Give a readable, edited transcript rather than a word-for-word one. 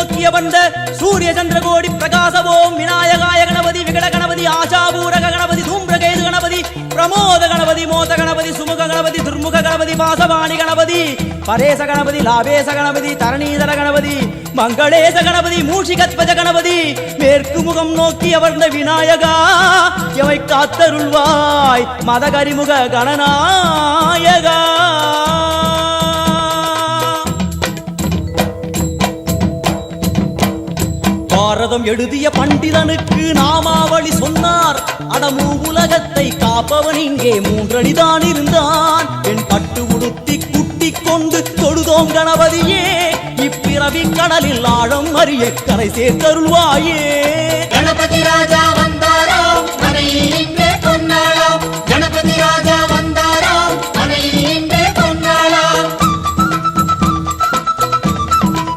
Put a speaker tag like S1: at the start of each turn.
S1: நோக்கிய வந்த சூரிய சந்திரகோடி பிரகாசவோம் விநாயகாய கணபதி விகட கணபதி ஆசாபூரக கணபதி தூம்பிரகேது கணபதி பிரமோத கணபதி மோத கணபதி சுமுக கணபதி துர்முக கணபதி பாசவாணி கணபதி பரேச கணபதி லாபேச கணபதி தரணீதர கணபதி மங்களேச கணபதி மூஷிகத்வஜ கணபதி மேற்கு முகம் நோக்கி அமர்ந்த விநாயகா எவை காத்தருள்வாய் மதகரிமுக கணநாயகா. பாரதம் எழுதிய பண்டிதனுக்கு நாமாவளி சொன்னார். அடமூ உலகத்தை காப்பவன் இங்கே மூன்றடிதான் இருந்தான். என் பட்டு உடுத்தி குட்டிக் கொண்டு தொழுதோம் கணபதியே, இப்பிறவி கடலில் ஆழம் அறிய கரை சேர்த்தருள்வாயே.
S2: கணபதி ராஜ